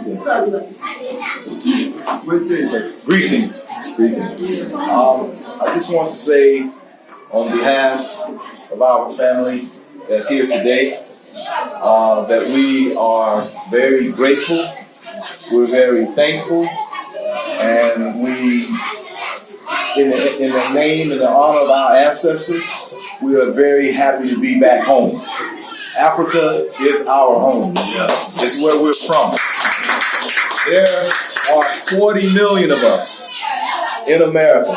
Greetings. I just want to say, on behalf of our family that's here today, that we are very grateful, we're very thankful, and we, in the name and the honor of our ancestors, we are very happy to be back home. Africa is our home. It's where we're from. There are 40 million of us in America,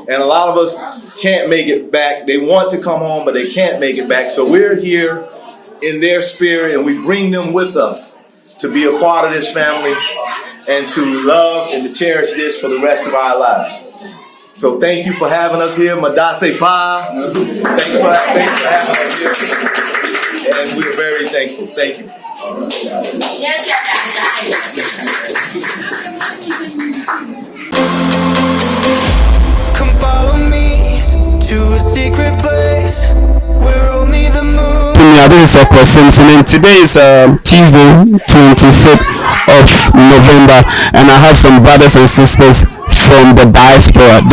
and a lot of us can't make it back. They want to come home, but they can't make it back. So we're here in their spirit, and we bring them with us to be a part of this family and to love and to cherish this for the rest of our lives. So thank you for having us here. Madase Pa. Thanks for having us here. And we're very thankful. Thank you. Come follow me to a secret place where only the moon. This is EKOW SIMPSON, and today is Tuesday, 26th of November, and I have some brothers and sisters from the Diaspora.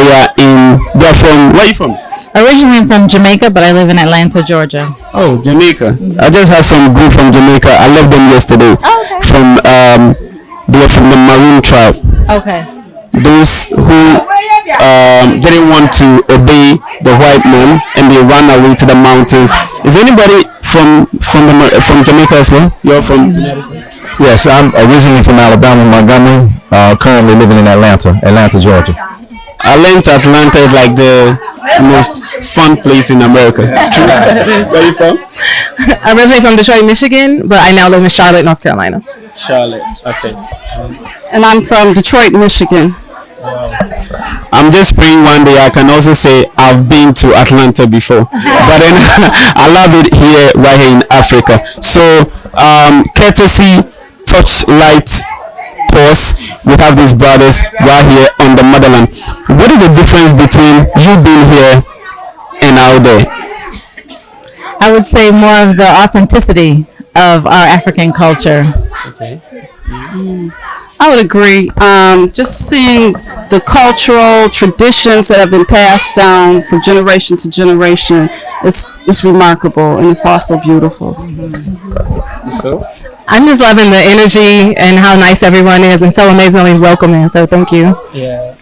They're from, where are you from? Originally I'm from Jamaica, but I live in Atlanta, Georgia. Oh, Jamaica. I just had some group from Jamaica. I left them yesterday. Oh, okay. They're from the Maroon tribe. Okay. Those who didn't want to obey the white man and they ran away to the mountains. Is anybody from Jamaica as well? You're from? Yes, I'm originally from Alabama, Montgomery. Currently living in Atlanta, Georgia. Atlanta is like the most fun place in America. Where are you from? I'm originally from Detroit, Michigan, but I now live in Charlotte, North Carolina. Charlotte, okay. And I'm from Detroit, Michigan. I'm just praying one day I can also say I've been to Atlanta before, but then I love it here, right here in Africa. So, courtesy Touchlight Pause, we have these brothers right here on the motherland. What is the difference between you being here and out there? I would say more of the authenticity of our African culture. Okay. I would agree. Just seeing the cultural traditions that have been passed down from generation to generation is remarkable, and it's also beautiful. So? I'm just loving the energy and how nice everyone is and so amazingly welcoming. So thank you. Yeah.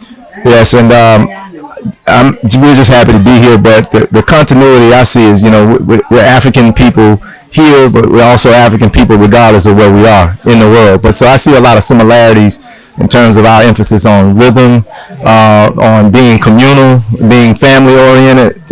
Yes, and we're just happy to be here. But the continuity I see is, we're African people here, but we're also African people regardless of where we are in the world. But so I see a lot of similarities in terms of our emphasis on rhythm, on being communal, being family oriented.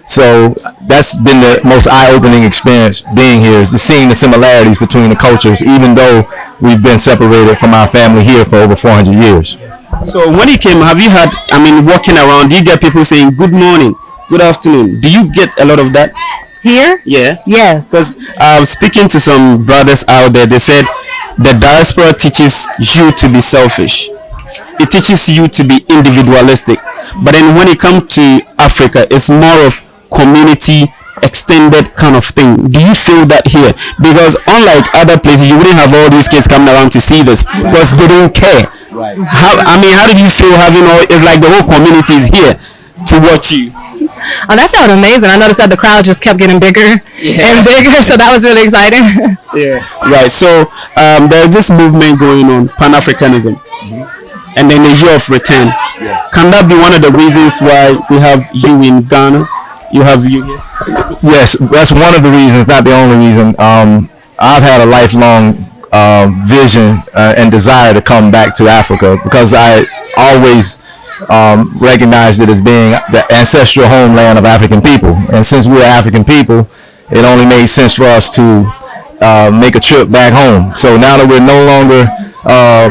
So that's been the most eye-opening experience being here, is seeing the similarities between the cultures, even though we've been separated from our family here for over 400 years. So when you came, have you had, walking around, do you get people saying good morning, good afternoon? Do you get a lot of that? Here? Yeah. Yes. Because speaking to some brothers out there, they said the diaspora teaches you to be selfish. It teaches you to be individualistic. But then when it comes to Africa, it's more of community, extended kind of thing. Do you feel that here? Because unlike other places, you wouldn't have all these kids coming around to see this because they don't care. Right. How did you feel having it's like the whole community is here to watch you? Oh, that felt amazing. I noticed that the crowd just kept getting bigger and bigger, so that was really exciting. Yeah. Right. So there's this movement going on, Pan-Africanism, and then the year of return. Yes. Can that be one of the reasons why we have you in Ghana? You have you here? Yes, that's one of the reasons, not the only reason. I've had a lifelong vision and desire to come back to Africa because I always recognized it as being the ancestral homeland of African people. And since we're African people, it only made sense for us to make a trip back home. So now that we're no longer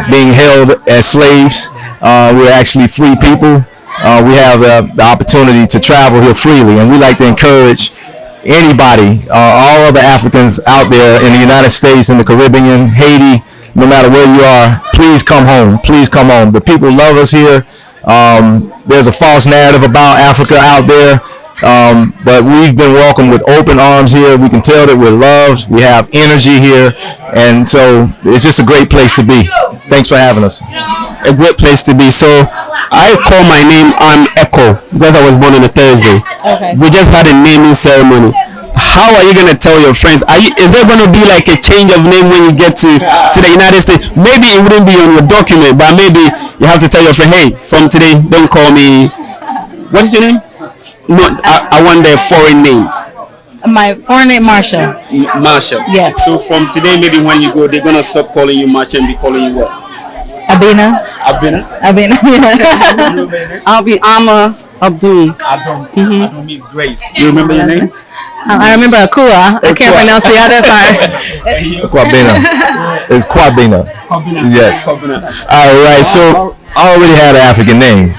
being held as slaves, we're actually free people. We have the opportunity to travel here freely, and we like to encourage anybody, all other Africans out there in the United States, in the Caribbean, Haiti, no matter where you are, please come home. Please come home. The people love us here. There's a false narrative about Africa out there. But we've been welcomed with open arms here. We can tell that we're loved. We have energy here, and so it's just a great place to be. Thanks for having us. A great place to be. So I call my name EKOW because I was born on a Thursday. Okay. We just had a naming ceremony. How are you gonna tell your friends? Is there gonna be like a change of name when you get to the United States? Maybe it wouldn't be on your document, but maybe you have to tell your friend, hey, from today, don't call me. What is your name? No, I want the foreign names. My foreign name, Marsha. Marsha. Yes. So from today, maybe when you go, they're gonna stop calling you Marsha and be calling you what? Abina. Abina. Yeah. I'll be Ama Abdul. Adom. Adom means grace. You remember your name? I remember Akua. I can't pronounce the other part. Kwabena. It's Kwabena. Yes. All right. So I already had an African name,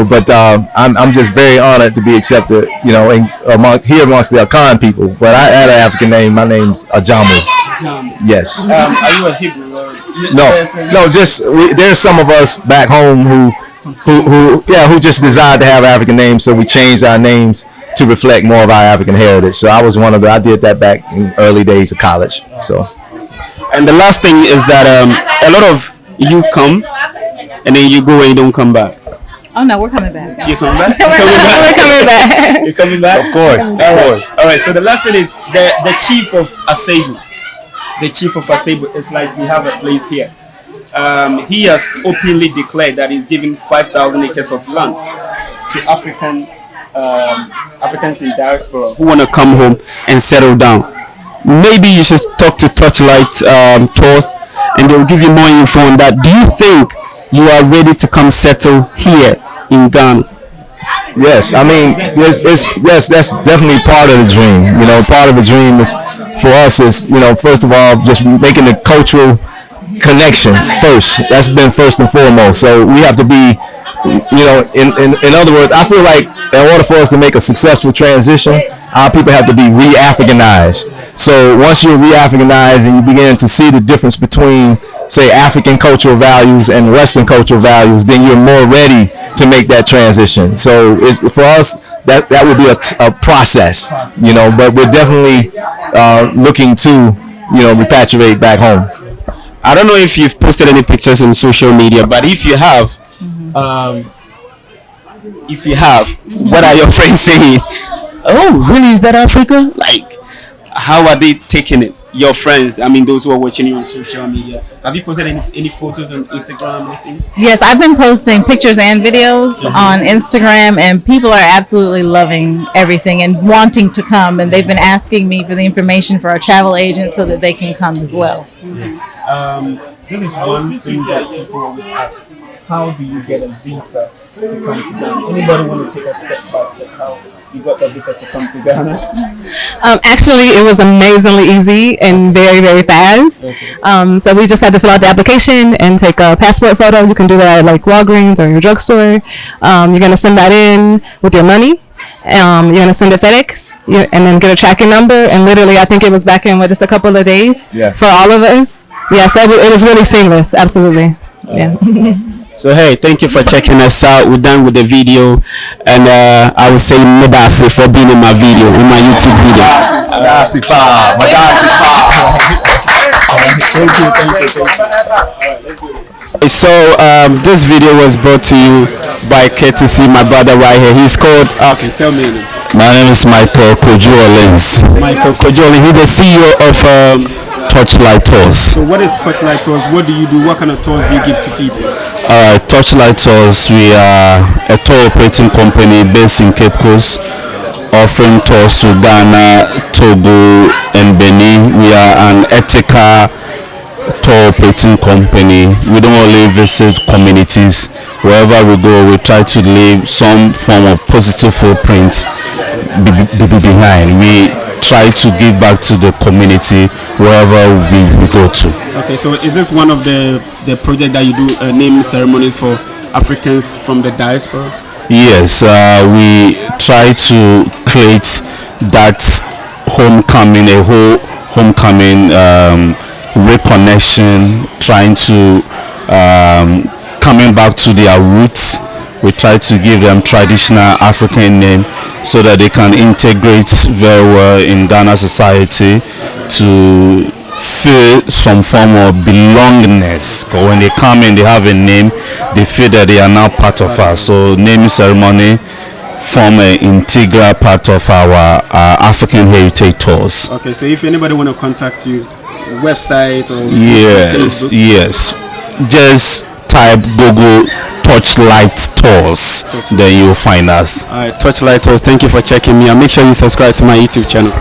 but I'm just very honored to be accepted, amongst the Akan people. But I had an African name. My name's Ajamu. Yes. Are you a Hebrew? No. There's some of us back home who just desired to have African names, so we changed our names to reflect more of our African heritage. So I was I did that back in early days of college. So. And the last thing is that a lot of you come and then you go and you don't come back. Oh no, we're coming back. You coming back? We're coming back. You're coming back? Of course. All right. So the last thing is the chief of Asebu. The chief of Asebu is like we have a place here. He has openly declared that he's giving 5,000 acres of land to Africans in diaspora who want to come home and settle down. Maybe you should talk to Torchlight Tours and they'll give you more info on that. Do you think you are ready to come settle here in Ghana? Yes, I mean, yes, that's definitely part of the dream. Part of the dream is for us is, first of all, just making the cultural connection first. That's been first and foremost. So we have to be, in other words, I feel like in order for us to make a successful transition, our people have to be Re-Africanized. So once you're Re-Africanized and you begin to see the difference between, say, African cultural values and Western cultural values, then you're more ready to make that transition. So for us, that would be a process, but we're definitely looking to, repatriate back home. I don't know if you've posted any pictures on social media, but if you have, what are your friends saying? Oh, really? Is that Africa? Like, how are they taking it? Your friends, I mean, those who are watching you on social media. Have you posted any photos on Instagram? Anything? Yes, I've been posting pictures and videos on Instagram, and people are absolutely loving everything and wanting to come. And they've been asking me for the information for our travel agent so that they can come as well. This is one thing that people always ask. How do you get a visa to come to Ghana? Anybody want to take a step by step? How you got the visa to come to Ghana? Actually, it was amazingly easy and very, very fast. Okay. So we just had to fill out the application and take a passport photo. You can do that at like Walgreens or your drugstore. You're going to send that in with your money. You're going to send it FedEx and then get a tracking number. And literally, I think it was back in just a couple of days for all of us. Yes, it was really seamless. Absolutely. Yeah. So hey, thank you for checking us out. We're done with the video, and I would say Medasi for being in my video, in my YouTube video. So this video was brought to you by courtesy my brother right here. He's called. Okay, tell me. My name is Michael Kojolins. Michael Kojolins. He's the CEO of Torchlight Tours. So what is Torchlight Tours? What do you do? What kind of tours do you give to people? Torchlight Tours, we are a tour operating company based in Cape Coast, offering tours to Ghana, Togo, and Benin. We are an ethical tour operating company. We don't only visit communities. Wherever we go, we try to leave some form of positive footprint behind. We try to give back to the community wherever we go to. Okay, so is this one of the project that you do naming ceremonies for Africans from the diaspora? Yes, we try to create that homecoming, a whole homecoming reconnection, trying to coming back to their roots. We try to give them traditional African name so that they can integrate very well in Ghana society, to feel some form of belongingness. But when they come in, they have a name, they feel that they are now part of us. So naming ceremony form an integral part of our African heritage tours. Okay, so if anybody want to contact you, website or yes, yes, just type Google Torchlight Tours, then you'll find us. All right, Torchlight Tours. Thank you for checking me, and make sure you subscribe to my YouTube channel.